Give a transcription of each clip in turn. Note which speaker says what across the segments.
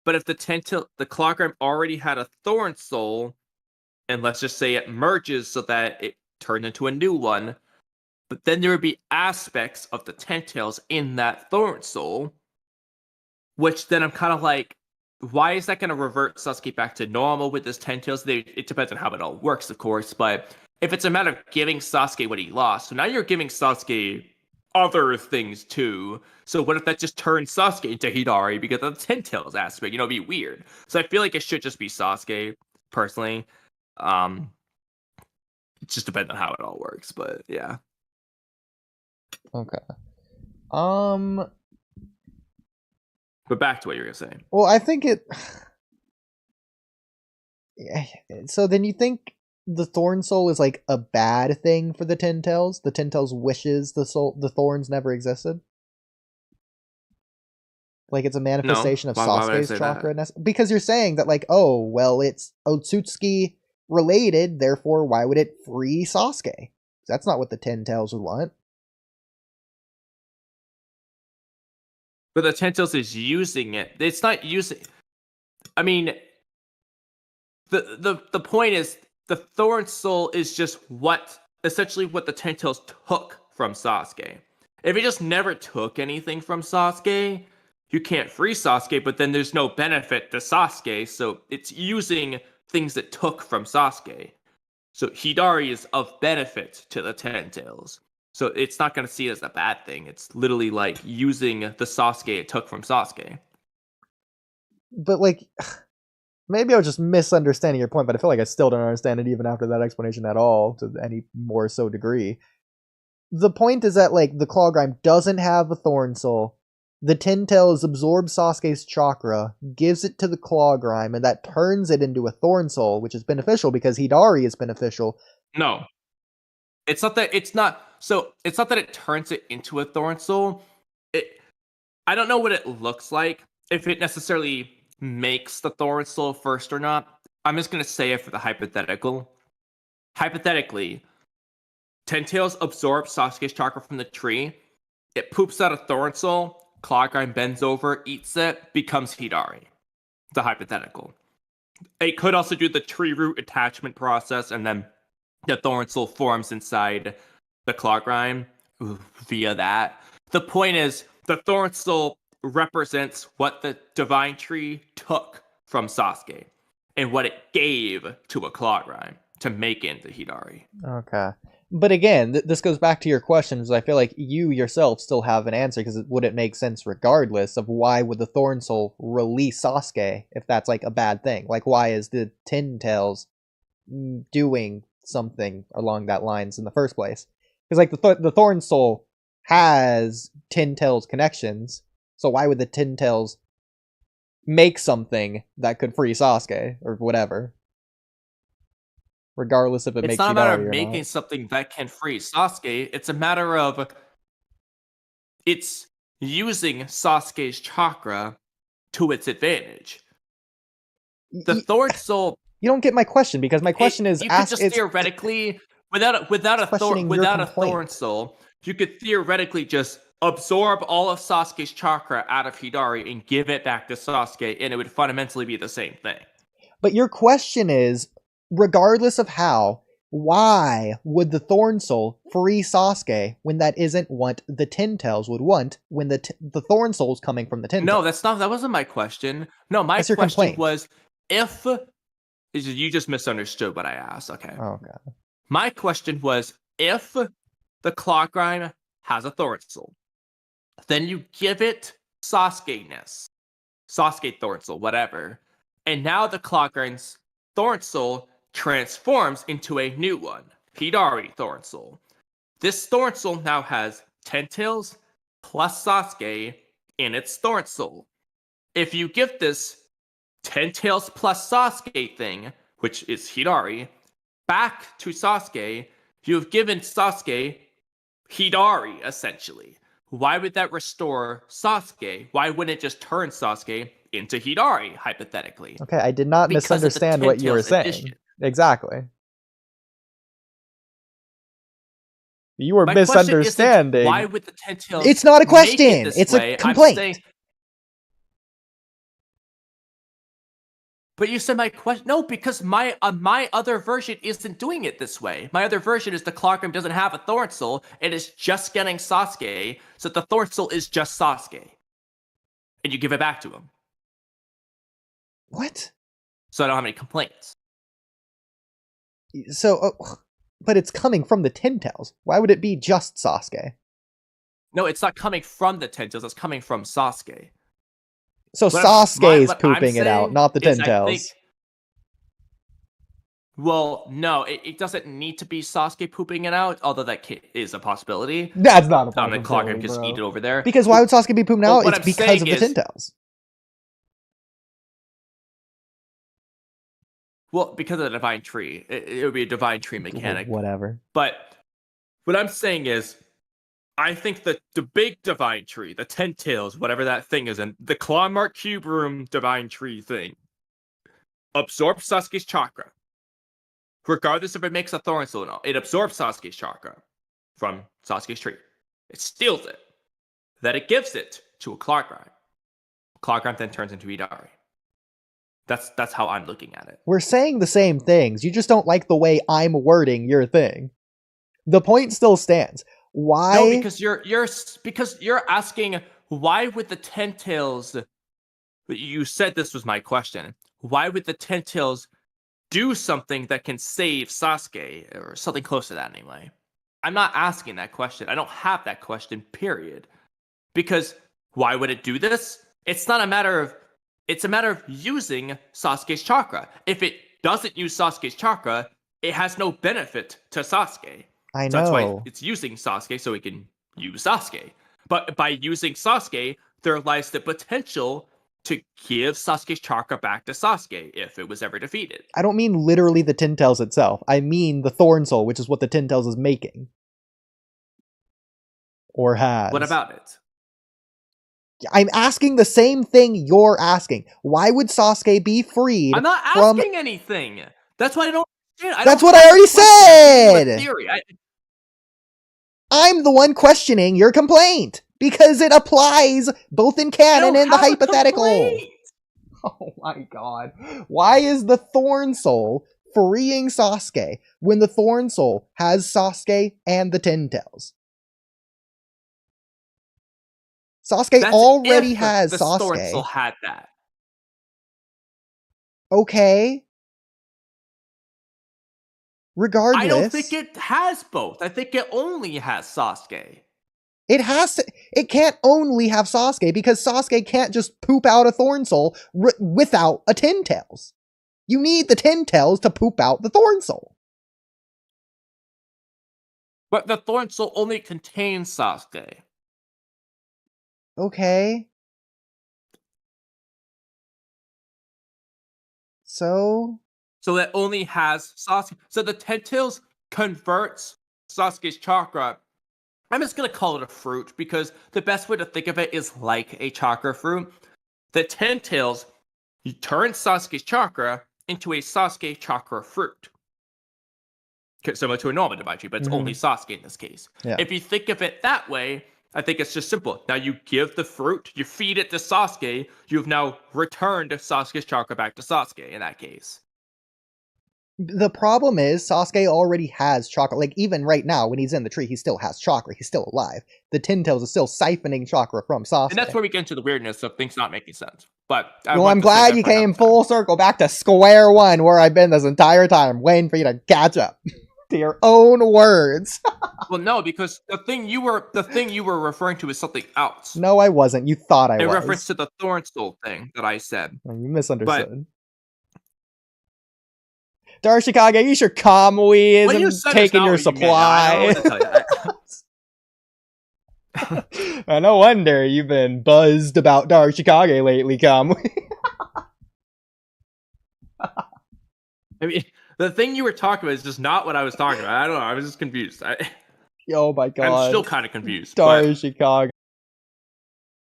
Speaker 1: But if the Clockwork already had a Thorn Soul, and let's just say it merges so that it turned into a new one, but then there would be aspects of the Ten-Tails in that Thorn Soul, which then I'm kind of like, why is that going to revert Sasuke back to normal with this Ten-Tails? It depends on how it all works, of course, but if it's a matter of giving Sasuke what he lost, so now you're giving Sasuke other things too. So what if that just turns Sasuke into Hidari because of the Ten-Tails aspect? It'd be weird. So I feel like it should just be Sasuke, personally. It just depends on how it all works, but yeah.
Speaker 2: Okay. Um.
Speaker 1: But back to what you were saying.
Speaker 2: Well, I think it. So then you think the Thorn Soul is like a bad thing for the Ten Tails? The Ten Tails wishes the Thorns never existed. Like it's a
Speaker 1: No,
Speaker 2: manifestation of
Speaker 1: why would I
Speaker 2: Sasuke's
Speaker 1: say that?
Speaker 2: chakra, because you're saying that like, oh well, it's Otsutsuki related, therefore why would it free Sasuke? That's not what the Ten Tails would want.
Speaker 1: But the Ten-Tails is using it. It's not using. I mean, the point is the Thorn Soul is just essentially what the Ten-Tails took from Sasuke. If it just never took anything from Sasuke, you can't free Sasuke, but then there's no benefit to Sasuke, so it's using things it took from Sasuke. So Hidari is of benefit to the Ten-Tails. So it's not going to see it as a bad thing. It's literally like using the Sasuke it took from Sasuke.
Speaker 2: But like, maybe I was just misunderstanding your point, but I feel like I still don't understand it even after that explanation at all to any more so degree. The point is that like the Clawgrime doesn't have a Thorn Soul. The Ten Tails absorbs Sasuke's chakra, gives it to the Clawgrime, and that turns it into a Thorn Soul, which is beneficial because Hidari is beneficial.
Speaker 1: No, it's not that. It's not. So it's not that it turns it into a Thorn Soul. I don't know what it looks like. If it necessarily makes the Thorn Soul first or not. I'm just gonna say it for the hypothetical. Hypothetically, Ten-Tails absorbs Sasuke's chakra from the tree. It poops out a Thorn Soul. Clawgrime bends over, eats it, becomes Hidari. It's a hypothetical. It could also do the tree root attachment process, and then the Thorn Soul forms inside the Clawgrime via that. The point is, the Thorn Soul represents what the Divine Tree took from Sasuke and what it gave to a Clawgrime to make into Hidari.
Speaker 2: Okay. But again, this goes back to your questions. I feel like you yourself still have an answer, because would it make sense regardless of why would the Thorn Soul release Sasuke if that's like a bad thing? Like, why is the Ten Tails doing something along that lines in the first place? Because like the Thorn Soul has Ten Tails connections, so why would the Ten Tails make something that could free Sasuke or whatever? Regardless if it
Speaker 1: It's
Speaker 2: makes
Speaker 1: not a matter
Speaker 2: Hidari
Speaker 1: of
Speaker 2: or
Speaker 1: making
Speaker 2: not.
Speaker 1: something that can free Sasuke. It's a matter of it's using Sasuke's chakra to its advantage. The Thorn Soul.
Speaker 2: You don't get my question, because my question is
Speaker 1: You could just theoretically, without
Speaker 2: questioning your
Speaker 1: a Thorn
Speaker 2: complaint.
Speaker 1: Soul, you could theoretically just absorb all of Sasuke's chakra out of Hidari and give it back to Sasuke, and it would fundamentally be the same thing.
Speaker 2: But your question is, regardless of how, why would the Thorn Soul free Sasuke when that isn't what the Ten Tails would want when the Thorn Soul's coming from the Ten Tails?
Speaker 1: No, that wasn't my question. No, my
Speaker 2: That's your
Speaker 1: question
Speaker 2: complaint.
Speaker 1: was if you just misunderstood what I asked. Okay.
Speaker 2: Oh god.
Speaker 1: My question was if the Clawgrime has a Thorn Soul, then you give it Sasuke-ness. Sasuke Thorn Soul, whatever. And now the Clawgrime's Thorn Soul transforms into a new one, Hidari Thorn Soul. This Thorn Soul now has Ten-Tails plus Sasuke in its Thorn Soul. If you give this Ten-Tails plus Sasuke thing, which is Hidari, back to Sasuke, you have given Sasuke Hidari, essentially. Why would that restore Sasuke? Why wouldn't it just turn Sasuke into Hidari, hypothetically?
Speaker 2: Okay, I did not
Speaker 1: Because of the
Speaker 2: misunderstand what you were
Speaker 1: Ten-Tails
Speaker 2: saying.
Speaker 1: addition.
Speaker 2: Exactly. You were
Speaker 1: My question isn't
Speaker 2: misunderstanding.
Speaker 1: why would the Ten-Tails
Speaker 2: It's not a
Speaker 1: make it
Speaker 2: question.
Speaker 1: this
Speaker 2: It's
Speaker 1: way.
Speaker 2: a complaint.
Speaker 1: But you said my question. No, because my other version isn't doing it this way. My other version is the Clarkram doesn't have a Thorn Soul. It is just getting Sasuke, so the Thorn Soul is just Sasuke, and you give it back to him.
Speaker 2: What?
Speaker 1: So I don't have any complaints.
Speaker 2: So, but it's coming from the Ten Tails. Why would it be just Sasuke?
Speaker 1: No, it's not coming from the Ten Tails. It's coming from Sasuke.
Speaker 2: So Sasuke's pooping it out, not the Ten Tails.
Speaker 1: Well, no, it doesn't need to be Sasuke pooping it out, although that is a possibility.
Speaker 2: That's not a possibility,
Speaker 1: and Clarkram can just eat it over there.
Speaker 2: Because why would Sasuke be pooping out? It's because of the Ten Tails.
Speaker 1: Well, because of the Divine Tree. It would be a Divine Tree mechanic.
Speaker 2: Whatever.
Speaker 1: But what I'm saying is, I think that the big Divine Tree, the Ten Tails, whatever that thing is, and the Claw Mark Cube Room Divine Tree thing, absorbs Sasuke's chakra. Regardless if it makes a Thorn Soul or not, it absorbs Sasuke's chakra from Sasuke's tree. It steals it. Then it gives it to a Clarkram. Clarkram then turns into Idari. That's how I'm looking at it.
Speaker 2: We're saying the same things. You just don't like the way I'm wording your thing. The point still stands. Why?
Speaker 1: No, because you're asking why would the Ten Tails? You said this was my question. Why would the Ten Tails do something that can save Sasuke or something close to that anyway? I'm not asking that question. I don't have that question. Period. Because why would it do this? It's not a matter of. It's a matter of using Sasuke's chakra. If it doesn't use Sasuke's chakra, it has no benefit to Sasuke.
Speaker 2: I know.
Speaker 1: So that's why it's using Sasuke so it can use Sasuke. But by using Sasuke, there lies the potential to give Sasuke's chakra back to Sasuke if it was ever defeated.
Speaker 2: I don't mean literally the Ten Tails itself. I mean the Thorn Soul, which is what the Ten Tails is making. Or has.
Speaker 1: What about it?
Speaker 2: I'm asking the same thing you're asking. Why would Sasuke be freed?
Speaker 1: I'm not asking anything. That's why I don't understand.
Speaker 2: That's what I already said!
Speaker 1: Theory.
Speaker 2: I'm the one questioning your complaint! Because it applies both in canon and the hypothetical! Oh my god. Why is the Thorn Soul freeing Sasuke when the Thorn Soul has Sasuke and the Ten Tails? Sasuke already has Sasuke.
Speaker 1: The Thorn Soul had that.
Speaker 2: Okay. Regardless,
Speaker 1: I don't think it has both. I think it only has Sasuke.
Speaker 2: It can't only have Sasuke because Sasuke can't just poop out a Thorn Soul without a Ten Tails. You need the Ten Tails to poop out the Thorn Soul.
Speaker 1: But the Thorn Soul only contains Sasuke.
Speaker 2: Okay. So
Speaker 1: it only has Sasuke. So the Ten Tails converts Sasuke's chakra. I'm just going to call it a fruit because the best way to think of it is like a chakra fruit. The Ten Tails turn Sasuke's chakra into a Sasuke chakra fruit. Similar to a normal Divine Tree, but it's only Sasuke in this case.
Speaker 2: Yeah.
Speaker 1: If you think of it that way, I think it's just simple. Now you give the fruit, you feed it to Sasuke, you've now returned Sasuke's chakra back to Sasuke in that case.
Speaker 2: The problem is Sasuke already has chakra. Like, even right now, when he's in the tree, he still has chakra. He's still alive. The Ten Tails is still siphoning chakra from Sasuke.
Speaker 1: And that's where we get into the weirdness of things not making sense. But
Speaker 2: well, I'm glad you came full circle back to square one where I've been this entire time, waiting for you to catch up to your own words.
Speaker 1: Well, no, because the thing you were referring to is something else.
Speaker 2: No, I wasn't. You thought I was.
Speaker 1: In reference to the Thorn Soul thing that I said.
Speaker 2: Well, you misunderstood. Darshikage, you sure Kamui isn't taking your supply? No wonder you've been buzzed about Darshikage lately, Kamui.
Speaker 1: I mean, the thing you were talking about is just not what I was talking about. I don't know. I was just confused.
Speaker 2: Oh my god.
Speaker 1: I'm still kind of confused.
Speaker 2: Darshikage.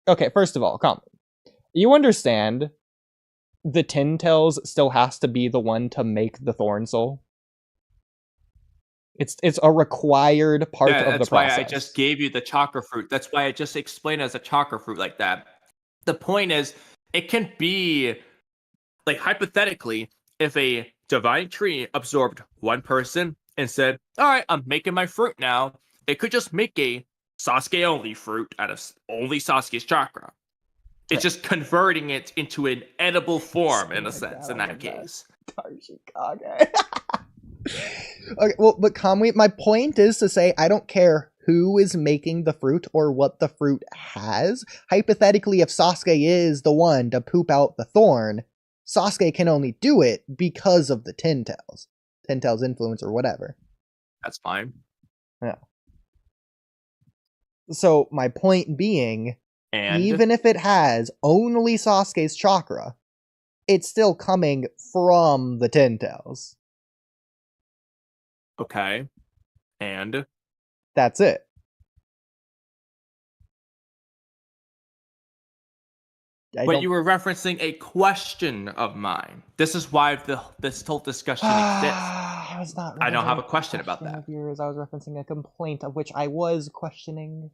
Speaker 2: Okay, first of all, Kamui, you understand the Ten Tails still has to be the one to make the Thorn Soul. It's a required part of the process.
Speaker 1: That's why I just gave you the chakra fruit. That's why I just explained it as a chakra fruit like that. The point is, it can be like hypothetically, if a divine tree absorbed one person and said, "All right, I'm making my fruit now," it could just make a Sasuke only fruit out of only Sasuke's chakra. It's just converting it into an edible form in a sense. In that case,
Speaker 2: Tashikage. Okay, well, but Kamui, my point is to say I don't care who is making the fruit or what the fruit has. Hypothetically, if Sasuke is the one to poop out the thorn, Sasuke can only do it because of the Ten Tails. Ten Tails influence or whatever.
Speaker 1: that's fine.
Speaker 2: Yeah. So my point being,
Speaker 1: And
Speaker 2: even if it has only Sasuke's chakra, it's still coming from the Ten Tails.
Speaker 1: okay, and
Speaker 2: That's it.
Speaker 1: but you were referencing a question of mine. This is why this whole discussion exists.
Speaker 2: I was not.
Speaker 1: I don't have a question about that.
Speaker 2: Of yours. I was referencing a complaint of which I was questioning.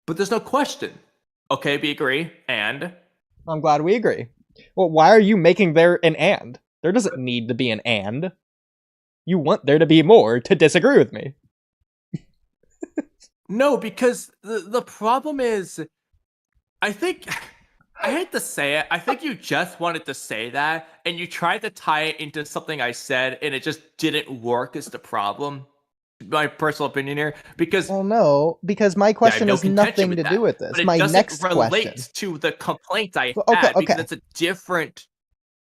Speaker 1: But there's no question. Okay, we agree. And
Speaker 2: I'm glad we agree. Well, why are you making there an and? There doesn't need to be an and. You want there to be more to disagree with me.
Speaker 1: no, because the problem is, I think, I hate to say it, I think you just wanted to say that, and you tried to tie it into something I said, and it just didn't work is the problem. My personal opinion here, because
Speaker 2: well, no, because my question has nothing to do with this.
Speaker 1: But it
Speaker 2: my
Speaker 1: doesn't
Speaker 2: next
Speaker 1: relate
Speaker 2: question
Speaker 1: to the complaint I
Speaker 2: okay,
Speaker 1: had because
Speaker 2: okay.
Speaker 1: it's a different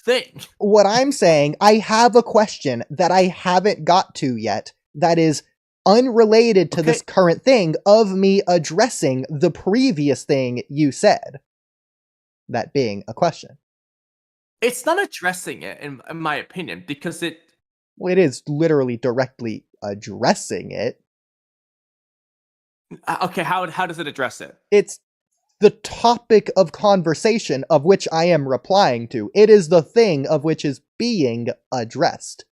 Speaker 1: thing.
Speaker 2: What I'm saying, I have a question that I haven't got to yet that is unrelated to this current thing of me addressing the previous thing you said. That being a question.
Speaker 1: It's not addressing it, in my opinion, because it
Speaker 2: is literally directly addressing it.
Speaker 1: Okay, how does it address it?
Speaker 2: It's the topic of conversation of which I am replying to. It is the thing of which is being addressed.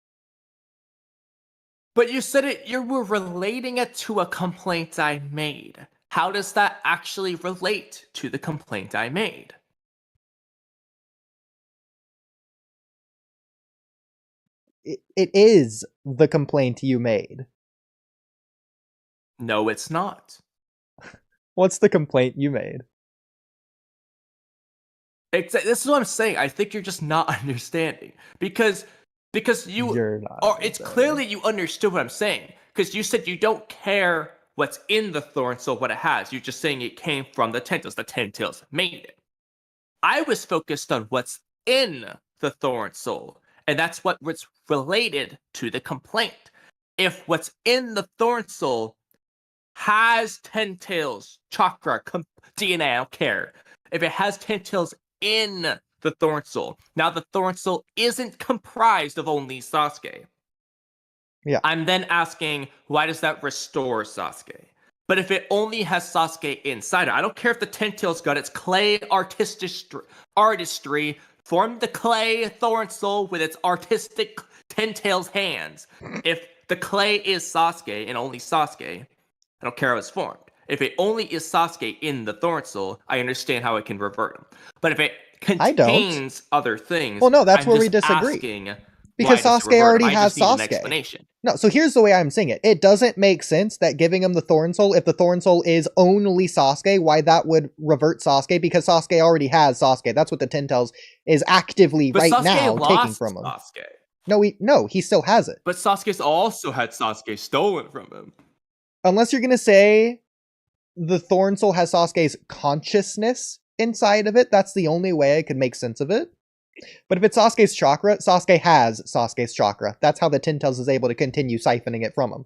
Speaker 1: But you said you were relating it to a complaint I made. How does that actually relate to the complaint I made?
Speaker 2: It is the complaint you made.
Speaker 1: No, it's not.
Speaker 2: What's the complaint you made?
Speaker 1: This is what I'm saying. I think you're just not understanding. Because
Speaker 2: you're not.
Speaker 1: Or it's clearly you understood what I'm saying. Because you said you don't care what's in the Thorn Soul, what it has. You're just saying it came from the Ten Tails. The Ten Tails made it. I was focused on what's in the Thorn Soul. And that's what's related to the complaint. If what's in the Thorn Soul has Ten Tails, chakra, DNA, I don't care. If it has Ten Tails in the Thorn Soul, now the Thorn Soul isn't comprised of only Sasuke.
Speaker 2: Yeah.
Speaker 1: I'm then asking, why does that restore Sasuke? But if it only has Sasuke inside it, I don't care if the Ten Tails got its clay artistry formed the clay Thorn Soul with its artistic Ten Tails hands. If the clay is Sasuke and only Sasuke, I don't care how it's formed. If it only is Sasuke in the Thorn Soul, I understand how it can revert him. But if it contains other things,
Speaker 2: well, no, that's where we disagree. Because Sasuke already has Sasuke. No, so here's the way I'm seeing it. It doesn't make sense that giving him the Thorn Soul, if the Thorn Soul is only Sasuke, why that would revert Sasuke, because Sasuke already has Sasuke. That's what the Ten Tails is actively
Speaker 1: but
Speaker 2: right
Speaker 1: Sasuke
Speaker 2: now
Speaker 1: lost
Speaker 2: taking from him.
Speaker 1: Sasuke.
Speaker 2: No, he still has it.
Speaker 1: But Sasuke's also had Sasuke stolen from him.
Speaker 2: Unless you're going to say the Thorn Soul has Sasuke's consciousness inside of it, that's the only way I could make sense of it. But if it's Sasuke's chakra, Sasuke has Sasuke's chakra. That's how the Ten Tails is able to continue siphoning it from him.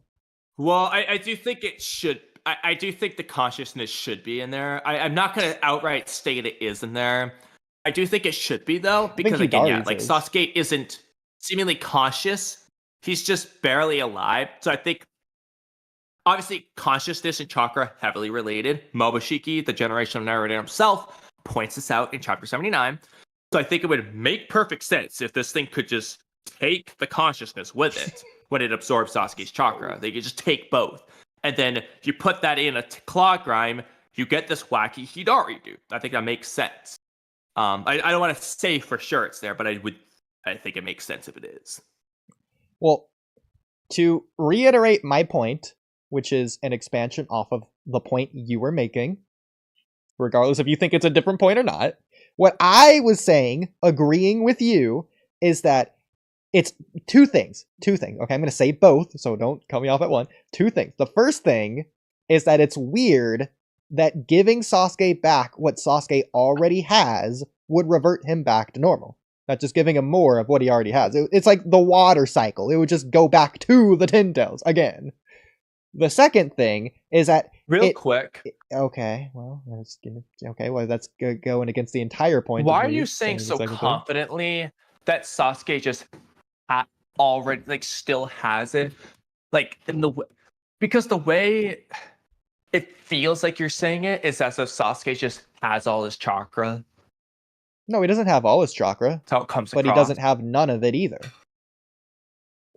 Speaker 1: Well, I do think it should. I do think the consciousness should be in there. I'm not going to outright state it is in there. I do think it should be, though, because again, yeah, like Sasuke isn't seemingly conscious. He's just barely alive. So I think, obviously, consciousness and chakra heavily related. Momoshiki, the generational narrator himself, points this out in chapter 79. So I think it would make perfect sense if this thing could just take the consciousness with it when it absorbs Sasuke's chakra. They could just take both. And then you put that in a claw grime, you get this wacky Hidari dude. I think that makes sense. I don't want to say for sure it's there, but I think it makes sense if it is.
Speaker 2: Well, to reiterate my point, which is an expansion off of the point you were making, regardless if you think it's a different point or not, what I was saying, agreeing with you, is that it's two things. Okay, I'm going to say both, so don't cut me off at one. Two things. The first thing is that it's weird that giving Sasuke back what Sasuke already has would revert him back to normal. Not just giving him more of what he already has. It's like the water cycle. It would just go back to the Tin Tails again. The second thing is that
Speaker 1: quick.
Speaker 2: Okay, well, that's going against the entire point.
Speaker 1: Why are you saying so confidently that Sasuke just already still has it? Because the way it feels like you're saying it is as if Sasuke just has all his chakra.
Speaker 2: No, he doesn't have all his chakra.
Speaker 1: That's how it comes
Speaker 2: but
Speaker 1: across.
Speaker 2: He doesn't have none of it either.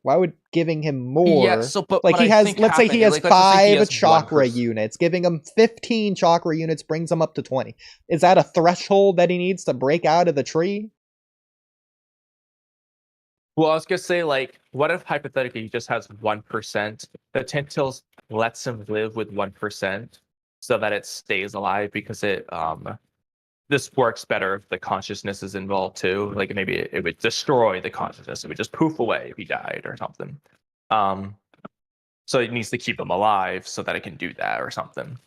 Speaker 2: Why would giving him more?
Speaker 1: Yeah, but
Speaker 2: he has, let's say he has 5 chakra units. Giving him 15 chakra units brings him up to 20. Is that a threshold that he needs to break out of the tree?
Speaker 1: Well, I was gonna say, what if hypothetically he just has 1%? The Tin Tails lets him live with 1% so that it stays alive because this works better if the consciousness is involved too. Maybe it would destroy the consciousness. It would just poof away if he died or something. So it needs to keep him alive so that it can do that or something.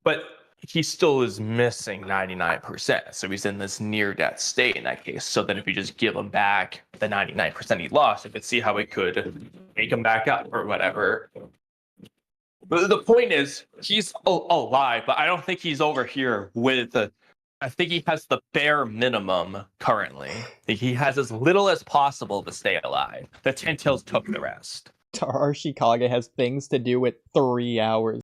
Speaker 1: But he still is missing 99%. So he's in this near-death state in that case. So then if you just give him back the 99% he lost, you could see how it could make him back up or whatever. But the point is, he's alive, but I don't think he's over here with I think he has the bare minimum currently. He has as little as possible to stay alive. The Tin Tails took the rest.
Speaker 2: Arashikage has things to do with 3 hours.